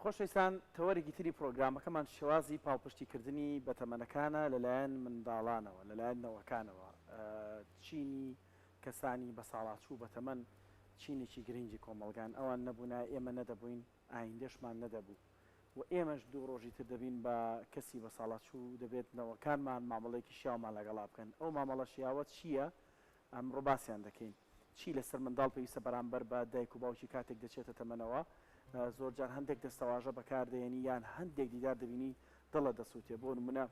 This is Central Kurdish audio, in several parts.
خۆشەویستان تەوەرێکی تری پرۆگرامەکەمان شێوازی پاڵپشتیکردنی بەتەمەنەکانە لەلایەن منداڵانەوە لەلایەن نەوەکانەوە چینی کەسانی بە ساڵاتچوو بەتەمەن چینێکی گرنگی کۆمەلگان ئەوان نەبوونا ئێمە نەدەبووین ئایندێشمان نەدەبوو و ئێمەش دوو ڕۆژی تر دەبین بە کەسی بە ساڵاتچوو دەبێت نەوەکانمان مامەڵەیەکی شیاومان لەگەڵا بکەن ئەو مامەڵە شیاوە چییە ئەمڕۆ باسییان دەکەین چی لەسەر منداڵ پێویستە بەرامبەر بە دایک و باوکی کاتێک دەچێتە تەمەنەوە زۆر جار هەندێک دەستەواژە بەکاردێنی یان هەندێک دیدار دەبینی دڵە دەسووتێ بۆ نمونە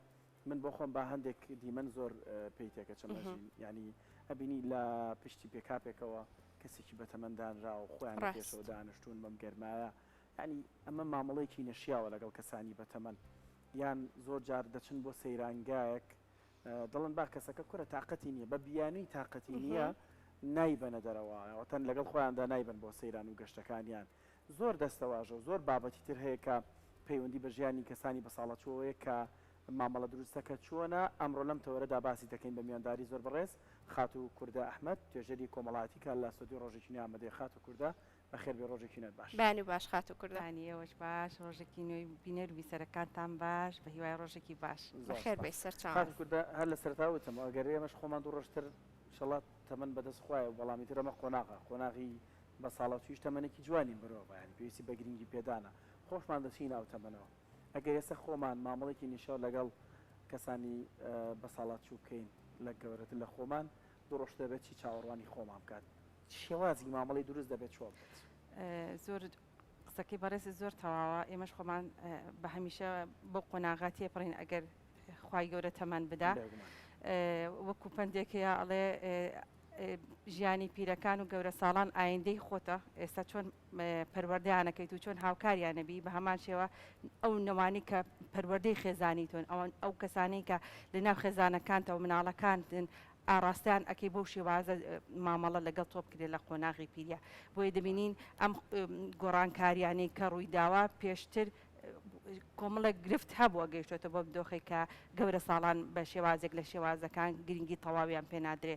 من بۆ خۆم با هەندێک دیمەن زۆر پێی تێکە چەمەژین ینی ئەبینی لە پشتی پێکاپێکەوە کەسێکی بەتەمەندانرا و خۆیان پێشەوە دانیشتوون بەم گەرمایە ینی ئەمە مامەڵەیەکی نەشیاوە لەگەڵ کەسانی بەتەمەن یان زۆر جار دەچن بۆ سەیرانگایەک دڵن با کەسەکە کورە تااقەتی نییە بە بیانووی تااقەتی نییە نایبەنە دەرەوە تەن لەگەڵ خۆیاندا نایبن بۆ سەیران و گەشتەکانیان زۆر دەستەواژە و زۆر بابەتی تر هەیە کە پەیوەندی بە ژیانی کەسانی بە ساڵەچۆوەیە کە مامەڵە دروستەکە چۆنە ئەمڕۆ لەم تەوەرەدا باسی دەکەین بە میوانداری زۆر بەڕێز خات و کوردە ئەحمەد توێژەری کۆمەڵاتی کە لە سۆدی ڕۆژێکی ئامادەی خات و کوردە بەخێر بێ ڕۆژێکی نەت باش بانی باش خات و کوردانی ئەوەش باش ڕۆژێکی نوێی بینەر بیسەرەکانتان باش بە هیوای ڕۆژێکی باش بەخێر بێ سەرچاو کوردە هەر لە سەرتاوتم ئەگەر ئێمەش خۆمان دوو ڕۆژتر شەڵات تەمەن بەدەست خوایە و بەڵامی ترەمە قۆناغی بە ساڵاتویش تەمەنێکی جوانی مرۆڤ یان پێویستی بە گرنگی پێدانە خۆشمان دەچین ناو تەمەنەوە ئەگەر ئێستا خۆمان مامەڵێکی نیشە لەگەڵ کەسانی بە ساڵاتچوو بکەین لە گەورەتر لە خۆمان دوو ڕۆژ دەبێت چی چاوەڕوانی خۆمان بکات شێوازی مامەڵی دروست دەبێت چۆن زۆر قسەکەی بەڕێزی زۆر تەواوە ئێمەش خۆمان بە هەمیشە بۆ قۆناغاتی پڕین ئەگەر خوای گەورە تەمەن بدا وەکو پندێکەیە ئەڵێ ژیانی پیرەکان و گەورە ساڵان ئایندەی خۆتە ئێستا چۆن پەروەردەیانەکەیت و چۆن هاوکاریانەبی بە هەمان شێوە ئەو نەوانی کە پەروەردەی خێزانی تۆن ئەو کەسانەی کە لە ناو خێزانەکانتەوە و مناڵەکانتن ئاراستیان ئەکەی بەو شێوازە مامەڵە لەگەڵ تۆ بکرێت لە قۆناغی پیرە بۆیە دەبینین ئەم گۆڕانکاریانەی کە ڕووی داوا پێشتر کۆمەڵێک گرفت هەبووە گەیشتێتە بۆ بدۆخی کە گەورە ساڵان بە شێوازێک لە شێوازەکان گرنگی تەواویان پێنادرێ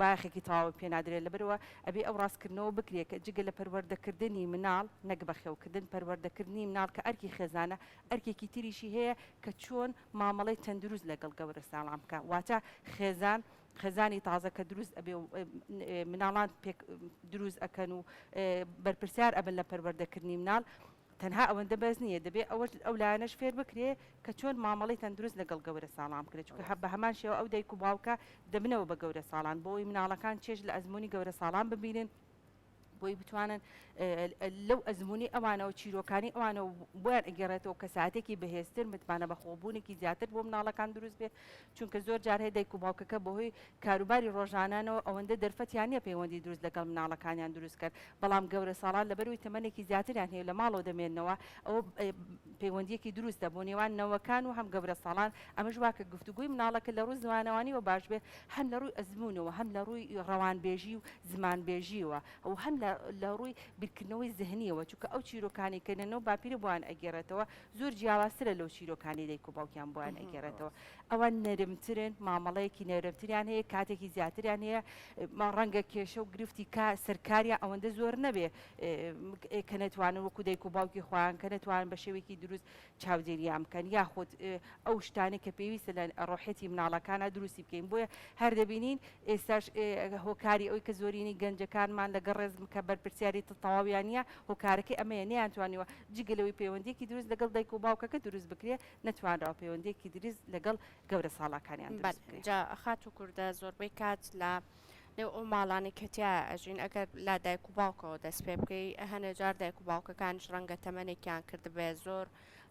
باخێکی تەواو پێنادرێت لەبەرەوە ئەبێ ئەو ڕاستکردنەوە بکرێت کە جگە لە پەروەردەکردنی مناڵ نەک بەخێوکردن پەروەردەکردنی مناڵ کە ئەرکی خێزانە ئەرکێکی تریشی هەیە کە چۆن مامەڵەی تەندروست لەگەڵ گەورە ساڵان بکە واتە خێزانی تازە کە دروست ئەبێ مناڵان دروست ئەکەن و بەرپرسیار ئەبن لە پەروەردەکردنی مناڵ تەنها ئەوەندە بەس نییە دەبێت ئەو لایەنەش فێر بکرێ کە چۆن مامەڵی تەندروست لەگەڵ گەورە ساڵام بکرێت چونکە بە هەمان شێوە ئەو دایک و باوکە دەبنەوە بە گەورە ساڵان بۆی مناڵەکان چێژ لە ئەزمموی گەورە ساڵان ببینن بۆی بتوانن لەو ئەزمموی ئەوانەوە چیرۆکانی ئەوانە بۆیان ئەگەڕێتەوە کە ساعتێکی بەهێزتر متمانە بە خۆبوونێکی زیاتر بۆ مناڵەکان دروست بێت چونکە زۆر جار هەیە دایک و باوکەکە بەهۆی کاروباری ڕۆژانانەوە ئەوەندە دەرفەتیان نیە پەیوەندی دروست لەگەڵ مناڵەکانیان دروست کرد بەڵام گەورە ساڵان لەبەروی تەمەنێکی زیاتریان هەیە لە ماڵەوە دەمێننەوە ئەوە پەیوەندیەکی دروستە بۆ نێوان نەوەکان و هەم گەورە ساڵان ئەمەش واکە گفتوگوی مناڵەکە لە ڕووی زمانەوانیەوە باش بێت هەم لە ڕووی ئەزمموونەوە هەم لە ڕووی ڕەوانبێژی و زمانبێژیەوە ئەو هەم لە ڕووی بیرکردنەوەی زەهنیەوە چونکە ئەو چیرۆکانی کەنەوە باپیرە بۆیان ئەگەڕێتەوە زۆر جیاوازترە لەو چیرۆکانی دایک و باوکیان بۆیان ئەگەڕێتەوە ئەوان نەرمترن مامەڵەیەکی نەرمتریان هەیە کاتێکی زیاتریان هەیە ڕەنگە کێشە و گرفتی سەرکاریان ئەوەندە زۆر نەبێ کە نەتوانن وەکو دایک و باوکی خۆیان کە نەتوانن بە شێوەیەکی دروست چاودێریان بکەن یاخود ئەو شتانی کە پێویستە لە ڕۆحەتی مناڵەکانە دروستی بکەین بۆیە هەر دەبینین ئێستاش هۆکاری ئەوی کە زۆرینی گەنجەکانمان لەگەڵ ڕێزم کە بەرپرسیاری تەواویانە هۆکارەکەی ئەمەیە نەیانتوانیوە جگەلەوەی پەیوەندێکی دروست لەگەڵ دایک و باوکەکە دروست بکرێت نەتوانراوە پەیوەندێکی دروست لەگەڵ گەورە ساڵاکانیان جا خات و کوردە زۆربەی کات لە لەو ئەو ماڵانی کەتیا ئەژین ئەگەر لا دایک و باوکەوە دەست پێ بکەی هەنە جار دایک و باوکەکانش ڕەنگە تەمەنێکیان کرد بێ زۆر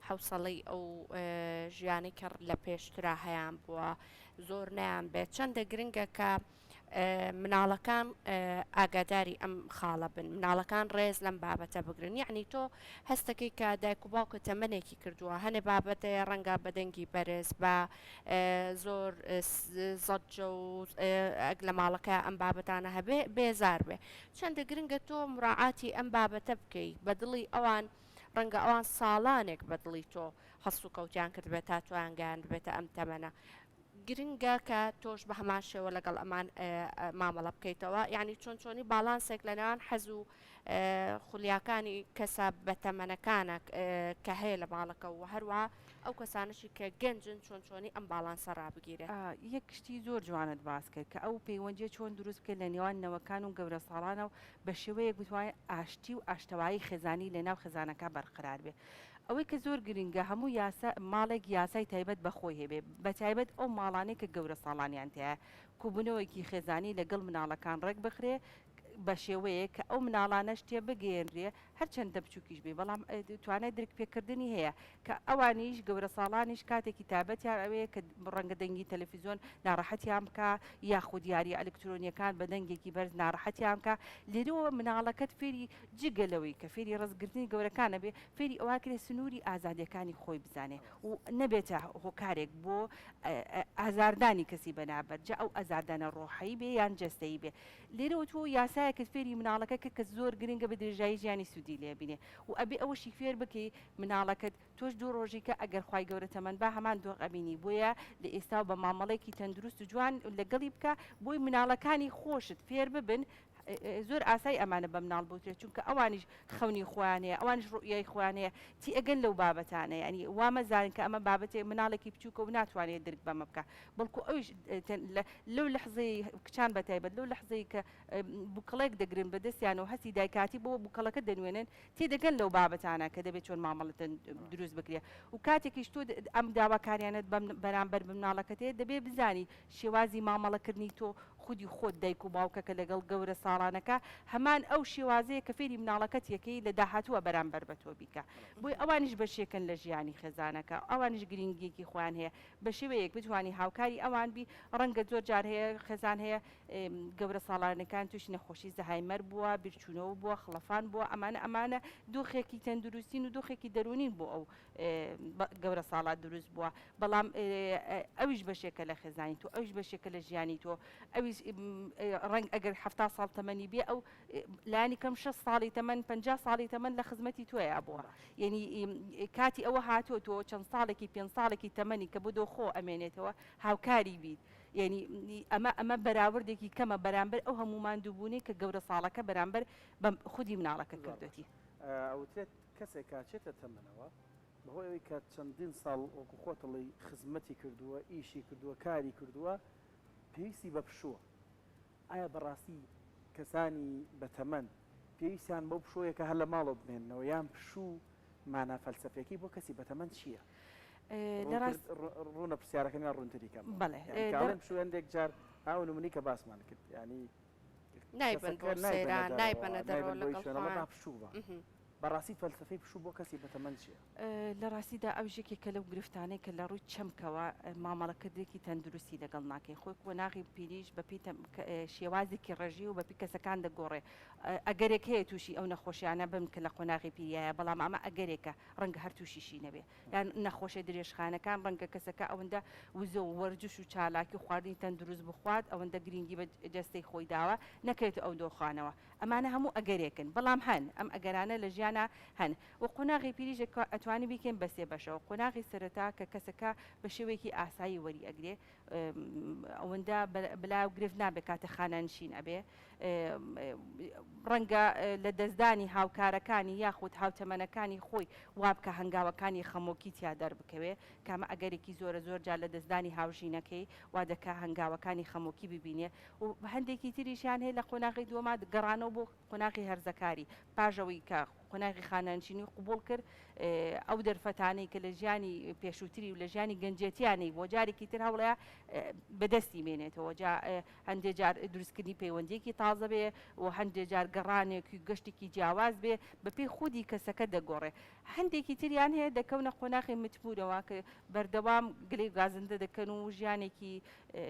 حوسەڵی ئەو ژیانی کە لە پێشترا هەیان بووە زۆر نیان بێت چەندە گرنگە کە مناڵەکان ئاگاداری ئەم خاڵە بن مناڵەکان ڕێز لەم بابەتە بگرن یعنی تۆ هەستەکەی کە دایک و باوکە تەمەنێکی کردووە هەنێ بابەتەیە ڕەنگە بەدەنگی بەرز بە زۆر زەجە و لە ماڵەکە ئەم بابەتانە هەبێ بێزار بێ چەندە گرنگە تۆ مراعاتی ئەم بابەتە بکەی بە دڵی ئەوان ڕەنگە ئەوان ساڵانێک بە دڵی تۆ هەست و کەوتیان کرد بێت تا تویان گەیان بێتە ئەم تەمەنە گرنگە کە تۆش بە هەمان شێوە لەگەڵ ئەمان مامەڵە بکەیتەوە یعنی چۆن چۆنی باڵانسێک لەناوان حەز و خولیاکانی کەسە بەتەمەنەکانە کە هەیە لە ماڵەکە و هەروە ئەو کەسانشی کە گەنجن چۆن چۆنی ئەم باڵانسە ڕابگیرێ. یەک شتی زۆر جوانت باس کرد کە ئەو پەیوەندیە چۆن دروست بکە لە نێوان نەوەکان و گەورە ساڵانە و بە شێوەیەک بتوانێت ئاشتی و ئاشتەوایی خێزانی لە ناو خێزانەکە بەرقرار بێ. ئەوەی کە زۆر گرنگە هەموو ماڵێک یاسای تایبەت بەخۆی هەبێ بە تایبەت ئەو ماڵانەی کە گەورە ساڵانیان تەیە کوبوونەوەیکی خێزانی لەگەڵ مناڵەکان ڕێک بخرێ بە شێوەیە کە ئەو مناڵانە شتێ بگەێنرێ هەرچەندە بچووکیش بێ بەڵام توانێت درک پێکردنی هەیە کە ئەوانیش گەورە ساڵانیش کاتێکی تابەتیان ئەوەیە کە ڕەنگە دەنگی تەلەڤیزۆن ناڕەحەتیان بکە یاخود یاری ئەلکترۆنیەکان بە دەنگێکی بەرز ناڕەحەتیان بکە لێرەوە مناڵەکەت فێری جگەلەوەی کە فێری ڕزگرتنی گەورەکانە بێ فێری ئەوە کرێ سنووری ئازادیەکانی خۆی بزانێ و نەبێتە هۆکارێک بۆ ئازاردانی کەسی بەنابەرجە ئەو ئازاردانە ڕۆحایی بێ یان جەستەیی بێ لێرەوە تۆ یاسایەکەت فێری مناڵەکە کە زۆر گرنگە بە درێژایی ژیانی سوودی لێبینێ و ئەبێ ئەوەشی فێر بکەی مناڵەکەت تۆش دوو ڕۆژی کە ئەگەر خوای گەورە تەمەن با هەمان دۆ ئەبینی بۆیە لە ئێستا بە مامەڵێکی تەندروست و جوان لەگەڵی بکە بۆی مناڵەکانی خۆشت فێر ببن زۆر ئاسای ئەمانە بە مناڵ بوترێت چونکە ئەوانیش خەونی خۆیانەیە ئەوانش ڕوئیای خۆیانەیە تی ئەگەن لەو بابەتانەیە ینی وامەزانین کە ئەمە بابەتێک مناڵێکی بچووکە و ناتوانێت درک بەمە بکە بەڵکو ئەوش لەو لەحزەی کچان بەتایبەت لەو لەحزەی کە بووکەڵێک دەگرن بەدەستیانەوە هەستی دایکاتی بۆ بووکەڵەکە دەنوێنن تێدەگەن لەو بابەتانە کە دەبێت چۆن مامەڵەتەن دروست بکرێ و کاتێکیش تۆ ئەم داواکاریانت بەرامبەر بمناڵەکەت هەیە دەبێت بزانی شێوازی مامەڵەکردنی تۆ خودی خۆت دایک و باوکەکە لەگەڵ گەورە ساڵانەکە هەمان ئەو شێوازەیە کە فێری مناڵەکەت یەکەی لە داهاتووە بەرامبەر بە تۆ بیکە بۆی ئەوانش بەشێکن لە ژیانی خێزانەکە ئەوانش گرنگیەکی خۆیان هەیە بە شێوەیەک بتوانی هاوکاری ئەوان بی ڕەنگە زۆر جار هەیە خێزان هەیە گەورە ساڵانەکان توش نەخۆشی زەهایمەر بووە بیرچوونەوە بووە خڵەفان بووە ئەمانە دۆخێکی تەندروستین و دۆخێکی دەرونین بۆ ئەو گەورە ساڵات دروست بووە بەڵام ئەویش بەشێکە لە خێزانی تۆ ئەوش بەشێکە لە ژیانی تۆ ئەویش ڕنگ ئەگەر 70 ساڵ تەمەنی بێ ئەو لانی کەم 6 ساڵی تەمەن 50 ساڵی تەمەن لە خزمەتی تۆیە بووە یعنی کاتی ئەوە هاتۆ تۆ چەند ساڵێکی 5 ساڵێکی تەمەنی کە بۆ دۆ خۆ ئەمێنێتەوە هاوکاری بیت یعنی ئەمە بەراوردێکی کەمە بەرامبەر ئەو هەمومان دووبوونی کە گەورە ساڵەکە بەرامبەر بە خودی مناڵەکە کردوەتی ئەوترێت کەسێک کاچێتە تەمەنەوە بەهۆی ئەوەی کە چەندین ساڵ وەکو خۆتەڵی خزمەتی کردووە ئیشی کردووە کاری کردووە پێویستی بە پشووە ئایا بەڕاستی کەسانی بەتەمەن پێویستیان بەو پشۆیەکە هەر لە ماڵۆ بمێنەوە یان پشوو مانە فەلسەفەیەکی بۆ کەسی بەتەمەن چییە؟ ڕوونە پرسیارەکەی ڕوونتریکەم بەڵێ پشوێندێک جار ئاو نمونی کە باسمان کرد ینی نایبن بۆ سەیران نایبەنە دەرەوە لەگەڵ پشوو بە بەڕاستی فەلسەفەی پشوو بۆ کەسی بەتەمەن چییە؟ لە ڕاستیدا ئەو ژێکێکە لەو گرفتانەی کە لە ڕووی چەمکەوە مامەڵەکردێکی تەندروستی لەگەڵ ناکەی خۆی وەناغی پیریش بەپی شێوازێکی ڕێژی و بەپی کەسەکان دەگۆڕێ ئەگەرێک هەیە تووشی ئەو نەخۆشیانە بم کە لە قۆناغی پیریایە بەڵام ئەمە ئەگەرێکە ڕەنگە هەر تووشیشی نەبێ یان نەخۆشە درێژخانەکان ڕەنگە کەسەکە ئەوەندە وزە و وەرجش و چالاکی و خواردنی تەندروست بخوات ئەوەندە گرنگی بە جەستەی خۆی داوە نەکرێت ئەو دۆخانەوە ئەمانە هەموو ئەگەرێکن بەڵام هەن ئەم ئەگەرانە لە ژیانە هەن و قۆناغی پیریژێک ئەتوانی بیکەین بەسێ بەشەوە قۆناغی سەرەتا کە کەسەکە بە شێوەیەکی ئاسایی وەری ئەگرێ ئەوەندە بلا و گرفت نابێت کاتە خانەنشین ئەبێ ڕەنگە لە دەستدانی هاوکارەکانی یاخود هاوتەمەنەکانی خۆی وابکە هەنگاوەکانی خەمۆکی تیا دەربکەوێ کامە ئەگەرێکی زۆر جار لە دەستدانی هاوژینەکەی وا دەکا هەنگاوەکانی خەمۆکی ببینێ و هەندێکی تریشیان هەیە لە قۆناغی دووەما گەڕانەوە بۆ قۆناغی هەرزەکاری پاژەوەی کە قۆناغی خانەنشینی قوبوڵ کرد ئەو دەرفەتانەی کە لە ژیانی پێشووتری و لە ژیانی گەنجێتیانەی بۆ جارێکی تر هەوڵەیە بەدەستی مێنێتەوە هەندێک جار دروستکردنی پەیوەندێکی تازە بێ و هەندێک جار گەڕانێکی گەشتێکی جیاواز بێ بەپێی خودی کەسەکە دەگۆڕێ هەندێکی تریان هەیە دەکەونە قۆناغی متمورەوە کە بەردەوام گلەی گازندە دەکەن و ژیانێکی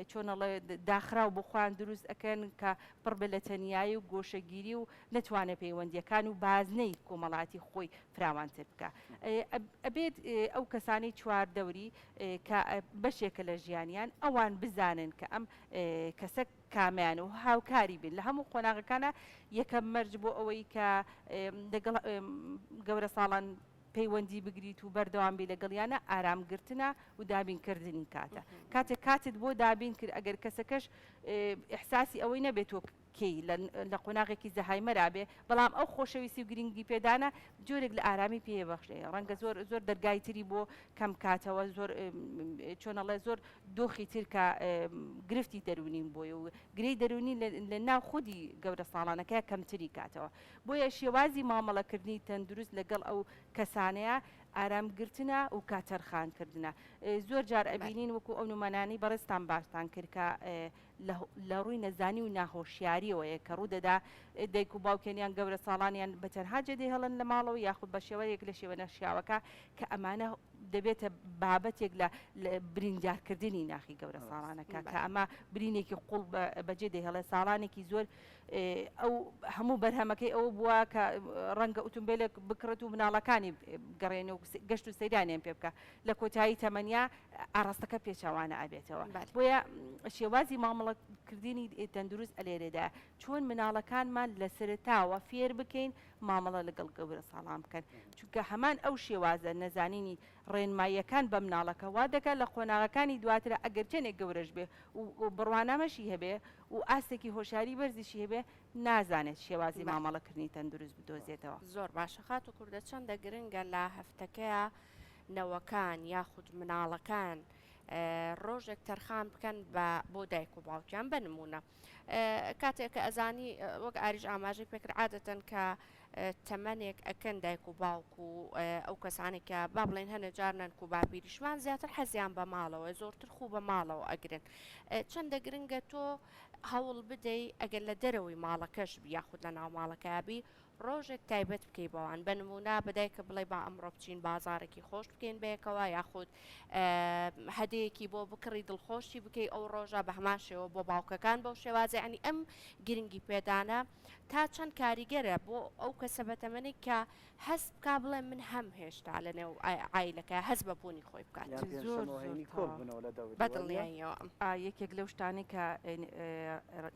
چۆنەڵێ داخرا و بخوان دروست ئەەکەن کە پڕ بە لە تەنیایی و گۆشەگیری و نەتوانێت پەیوەندیەکان و بازنەی کۆمەڵاتی خۆی فراوانتر بکە ئەبێت ئەو کەسانی چواردەوری کە بەشێکە لە ژیانیان ئەوان بزانن کە ئەم کەسە کامیان و هاوکاری بن لە هەموو قۆناغەکانە یەکەم مەرج بۆ ئەوەی کە لەگەڵ گەورە ساڵان پەیوەندی بگریت و بەردەوام بێ لەگەڵیانە ئارامگرتنە و دابینکردنی کاتە کاتێک کاتت بۆ دابین کرد ئەگەر کەسەکەش ئیحساسی ئەوەی نەبێت کەی لە قۆناغێکی زەهایمەرا بێ بەڵام ئەو خۆشەویستی و گرنگی پێدانە جۆرێک لە ئارامی پێبەخشێ ڕەنگە زۆر دەرگای تری بۆ کەم کاتەوە زۆر چۆنەڵێ زۆر دۆخی ترکە گرفتی دەرونین بۆی و گرەی دەرونی لە ناو خودی گەورە ساڵانەکەی کەمتری کاتەوە بۆیە شێوازی مامەڵەکردنی تەندروست لەگەڵ ئەو کەسانەیە ئارامگرتنە و کاتەرخانکردنە زۆر جار ئەبینین وەکو ئەو نمانانی بەڕێستان باشتان کرد کە لە ڕووی نەزانی و ناخۆشیاریەوەیە کە ڕوودەدا دایک و باوکێنیان گەورە ساڵانیان بە تەنها جێدێ هەڵن لە ماڵەوە یاخود بە شێوەیەک لە شێوە نەشیاوەکە کە ئەمانە دەبێتە بابەتێک لە برینجارکردنی ناخی گەورە ساڵانەکە کە ئەمە برینێکی قوڵ بەجێ دەهێڵێ ساڵانێکی زۆر ئەو هەموو بەرهەمەکەی ئەو بووە کە ڕەنگە ئۆتۆمبیلێک بکڕێت و مناڵەکانی گەڕێنە و گەشت و سەیرانیان پێ بکە لە کۆتایی تەمەنیا ئاراستەکە پێچەوانە ئابێتەوە بۆیە شێوازی مامەڵەکردنی تەندروست ئەلێرێدا چۆن مناڵەکانمان لە سەرتاوە فێر بکەین مامەڵە لەگەڵ گەورە ساڵام بکەن چونکە هەمان ئەو شێوازە نەزانینی ڕێنماییەکان بە مناڵەکە وا دەکات لە قۆناغەکانی دواترە ئەگەر چێنێک گەورەش بێ و بڕوانامەشی هەبێ و ئاستێکی هۆشاری بەرزیشی هەبێ نازانێت شێوازی مامەڵەکردنی تەندروست بدۆزێتەوە زۆر باشە خات و کوردە چەندە گرنگە لە هەفتەکەیە نەوەکان یاخود مناڵەکان ڕۆژێک تەرخان بکەن بۆ دایک و باوکیان بنمونە کاتێک کە ئەزانی وەک ئاریش ئاماژەی پێکرد عادەتەن کە تەمەنێک ئەکەن دایک و باوک و ئەو کەسانێکە با بڵێن هەنە جار نەنک و باپیریشمان زیاتر حەزیان بە ماڵەوە زۆرتر خوو بە ماڵەوە ئەگرن چەندە گرنگە تۆ هەوڵ بدەی ئەگەر لە دەرەوەی ماڵەکەش یاخود لە ناو ماڵەکەبی ڕۆژێک تایبەت بکەی بەوان بە نمونە بدایکە بڵێ با ئەمڕۆ بچین بازارێکی خۆش بکەین بەیەکەوە یاخود هەدەیەکی بۆ بکڕی دڵخۆشی بکەی ئەو ڕۆژە بە هەمان شێوە بۆ باوکەکان بەو شێوازی ئەنی ئەم گرنگی پێدانە تا چەند کاریگەرە بۆ ئەو کەسە بەتەمەنێک کە هەست بکا بڵێ من هەم هێشتا لە نێو عیلەکە هەست بە بوونی خۆی بکات بەدڵنیایەوە یەکێک لەو شتانی کە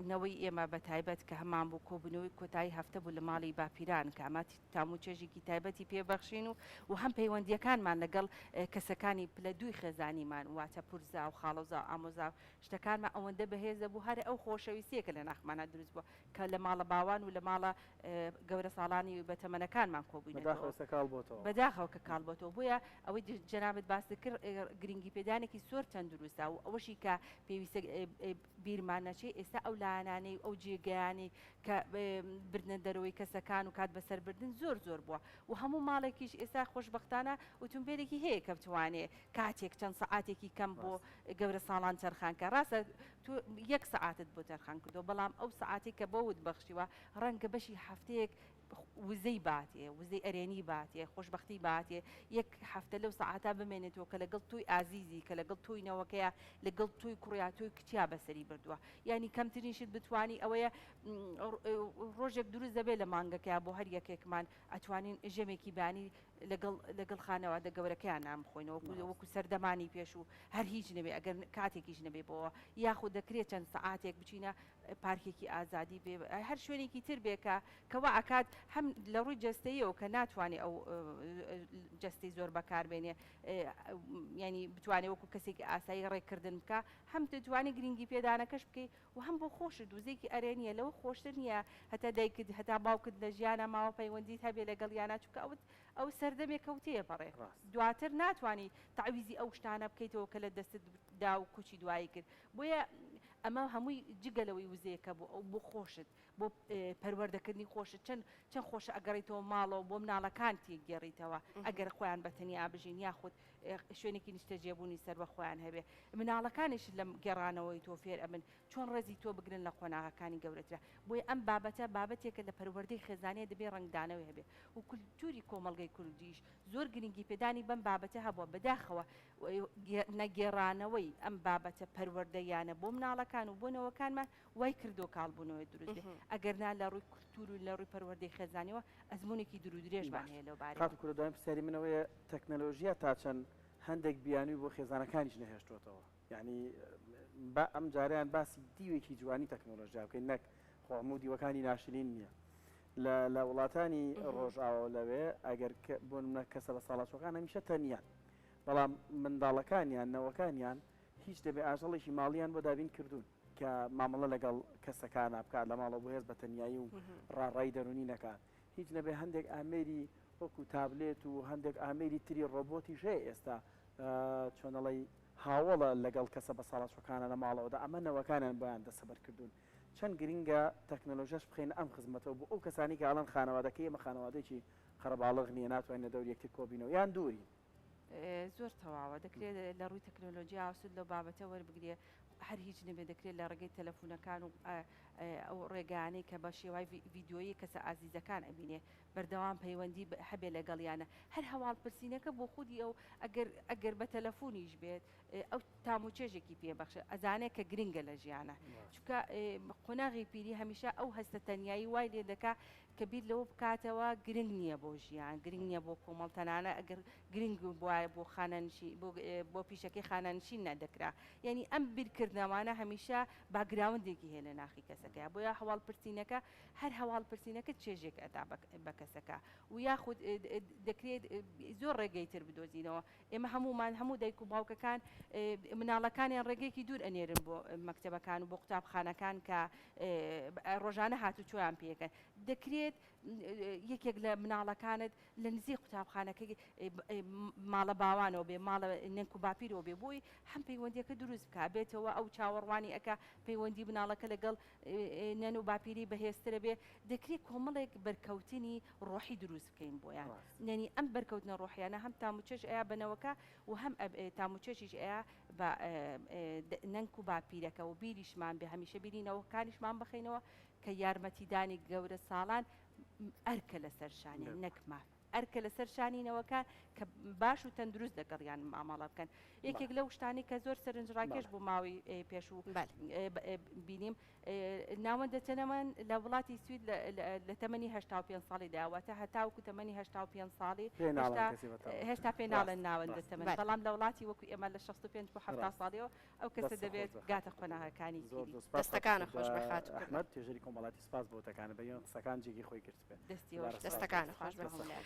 نەوەی ئێمە بە تایبەت کە هەمان بوو کۆبنەوەی کۆتایی هەفتە بوو لە ماڵی باپیران کە ئەماتی تاموچێژێکی تایبەتی پێبەخشین و هەم پەیوەندیەکانمان لەگەڵ کەسەکانی پلە دووی خێزانیمان واتە پورزا و خاڵۆزا و ئامۆزا شتەکانمان ئەوەندە بەهێزە بوو هەر ئەو خۆشەویستیەکە لە ناخمانە دروست بووە کە لە ماڵە باوان و لە ماڵە گەورە ساڵانی بەتەمەنەکانمان کۆبووین بەداخەوە کە کاڵبەتەوە بۆیە ئەوەی جەنابەت باسی کرد گرنگی پێدانێکی زۆر تەندروستە و ئەوەشی کە پێویستە بیرمان نەچێ ئێستا ئەو لایەنانەی ئەو جێگەیانی کە بردنە دەرەوەی کەسەکان و کات بەسەربردن زۆر بووە و هەموو ماڵێکیش ئێستا خۆشبەختانە ئۆتۆمبیلێکی هەیە کە بتوانێت کاتێک چەند سەعاتێکی کەم بۆ گەورە ساڵان تەرخانکە ڕاستە تو 1 سەعاتت بۆ تەرخان کردەوە بەڵام ئەو سەعاتێک کە بەوت بەخشیوە ڕەنگە بەشی هەفتەیەک وزەی باتێ وزەی ئەرێنی باتێ خۆشببختی باتێ 1 هەفتە لەو سەعاتا بمێنێتەوە کە لەگەڵ توی ئازیزی کە لەگەڵ توینەوەکەیە لەگەڵ توی کوڕیاتوی کچیا بەسەری بردووە یعنی کەمترینشت بتوانی ئەوەیە ڕۆژێک دروست دەبێت لە مانگەکەیە بۆ هەر یەکێکمان ئەتوانین ژەمێکی بانی لەگەڵ خانەوەدە گەورەکەیان نامخۆینەوە وەکو سەردەمانی پێش و هەر هیچ نەبێ ئەگەر کاتێکیش نەبێ بۆەوە یاخود دەکرێت چەند سەعاتێک بچینە پارکێکی ئازادی بێ هەر شوێنێکی تر بێکە کەوا ئاکات هەم لە ڕووی جەستەیەوە کە ناتوانێت ئەو جەستی زۆر بەکاربێنێ ینی بتوانێت وەکو کەسێکی ئاسایی ڕێکردن بکە هەم دەتوانێت گرنگی پێدانەکەش بکەیت و هەم بۆ خۆشت دوزێکی ئەرێنیە لەوە خۆشتر نییە هەتا دایکت هەتا باوکت لە ژیانە ماوە پەیوەندیت هەبێ لەگەڵ یانە چونکە ئەو سەردەمێک کەوتەیە بەڕێ دواتر ناتوانانی تعویزی ئەو شتانە بکەیتەوە کە لە دەستت دا و کوچی دوایی کرد بۆیە ئەمە هەمووی جگەلەوەی وزەیەکە بۆ ئەو بۆ خۆشت بۆ پەروەردەکردنی خۆشت چەند خۆشە ئەگەڕیتەوە ماڵەوە بۆ مناڵەکان تێگەڕیتەوە ئەگەر خۆیان بەتەنیا بژین یاخود شوێنێکی نیشتەجێبوونی سەر بە خۆیان هەبێ مناڵەکانیش لەم گەڕانەوەی تۆ فێر ئەمن چۆن ڕێزی تۆ بگرن لە قۆناغەکانی گەورەترە بۆیە ئەم بابەتێکە لە پەروەردەی خێزانەیە دەبێ ڕنگدانەوەی هەبێ و کولتوری کۆمەڵگەی کوردیش زۆر گرنگی پێدانی بەم بابەتە هەبووە بەداخەوە نەگێڕانەوەی ئەم بابەتە پەروەردەیانە بۆ مناڵەکان و بۆنەوەکانمان وای کردو کاڵبوونەوەی دروست ئەگەرنا لە ڕووی کولتور و لە ڕووی پەروەردەی خێزانیەوە ئەزمونێکی دوور و درێژمان هەیە لەو بارەیە کات کوردەوەی پرسیاری منەوەیە تەکنەلۆژیا تا چەند هەندێک بیانوی بۆ خێزانەکانیش نەهێشتوتەوە یعنی ئەم جاریان باسی دیوێکی جوانی تەکنۆلۆژیا بکەین نەک خۆمو دیوەکانی ناشرین نییە لە وڵاتانی ڕۆژئاوە لەوێ ئەگەر بۆ منە کەسە بە ساڵاتچۆکان هەمیشە تەنیان بەڵام منداڵەکانیان نەوەکانیان هیچ دەبێ ئاژەڵێکی ماڵیان بۆ دابین کردوون کە مامەڵە لەگەڵ کەسەکانە بکات لە ماڵەوە بۆ هێز بە تەنیایی و ڕاڕای دەرونی نەکات هیچ نەبێ هەندێک ئامێری وەکو تابلێت و هەندێک ئامێری تری ڕۆبۆتی ژێ ئێستا چۆنەڵی هاوڵە لەگەڵ کەسە بە ساڵاتچەکانە لە ماڵەوەدا ئەمە نەوەکانیان بۆیان دەسەبەر کردوون چەند گرینگە تەکنۆلۆژیش بخێن ئەم خزمەتەوە بۆ ئەو کەسانی کە ئاڵەن خانەوادەکەی ئەمە خانەوادەیەکی خەرەباڵغ نییە ناتوانێت دەور یەکتر کۆبینەوە یان دووری زۆر تەواوە دەکرێت لە ڕووی تەکنۆلۆژی ئاسود لەو بابەتە وەربگرێ هەر هیچ نەبێ دەکرێت لە ڕێگەی تەلەفۆنەکان و ئەو ڕێگانەی کە بە شێوای ڤیددیۆیی کەسە ئازیزەکان ئەبینێ بەردەوام پەیوەندی هەبێ لەگەڵیانە هەر هەواڵپرسینەکە بۆ خودی ئەو ئەگەر بە تەلەفۆنیش بێت ئەو تاموچێژێکی پێبەخشە ئەزانێت کە گرنگە لە ژیانە چونکە قۆناغی پیری هەمیشە ئەو هەستە تەنیایی وای لێ دەکا کە بیر لەوە بکاتەوە گرنگ نییە بۆ ژیان گرنگ نییە بۆ کۆمەڵتەنانە ئەگەر گرنگ وایە بۆ خانەنشی بۆ پیشەکەی خانەنشین نەدەکرا یعنی ئەم بیرکردنەوانە هەمیشە باگراوندێکی هەیە لە ناخی کەسەکە بۆیە هەواڵپرسینەکە هەر هەواڵپرسینەکە چێژێک ئەدا بە کەسەکە و یاخود دەکرێت زۆر ڕێگەی تر بدۆزینەوە ئێمە هەمومان هەموو دایک و باوکەکان مناڵەکانیان ڕێگەیەکی دوور ئەنێرن بۆ مەکتەبەکان و بۆ قوتابخانەکان کە ڕۆژانە هاتوچۆیان پێەکەن دەکرێت یەکێک لە مناڵەکانت لە نزیک قوتابخانەکەی ماڵە باوانەوە بێ ماڵە نێنک و باپیرەوە بێ بۆی هەم پەیوەندیەکە دروست بکە بێتەوە ئەو چاوەڕوانی ئەکا پەیوەندی مناڵەکە لەگەڵ نێن و باپیری بەهێزترە بێ دەکرێت کۆمەڵێک بەرکەوتنی ڕۆحی دروست بکەین بۆیان نێنی ئەم بەرکەوتنە ڕۆحیانە هەم تاموچێش ئەیە بنەوەکە و هەم تاموچێشیش ئەیە بە نەنک و باپیرەکە و بیریشمان بێ هەمیشە بیرینەوەکانیشمان بخینەوە کە یارمەتیدانی گەورە ساڵان ئەرکە لەسەر شانێ نەکما ئەرکە لەسەر شانینەوەکان کە باش و تەندروست دەگەڕیان مامەڵە بکەن یەکێک لەو شتانی کە زۆر سەرنجڕاکێش بۆ ماوەی پێش و بینیم ناوەندە تەنەمەن لە وڵاتی سوید لە تەمەنی 85 ساڵی داواتە هەتاوکو تەمەنی 85 ساڵی هێشتا پێناڵێن ناوەندە تەمەن بەڵام لە وڵاتی وەکو ئێمە لە 65 بۆ 70 ساڵیەوە ئەو کەسە دەبێت گاتە خۆناغەکانی دەستەکانە خۆش بەخات ئەحمەد توێژەری کۆمەڵاتی سپاس بۆ تەکانە بە قسەکان جێگی خۆی کرد بێت دەستەکانە خۆش بە هەموو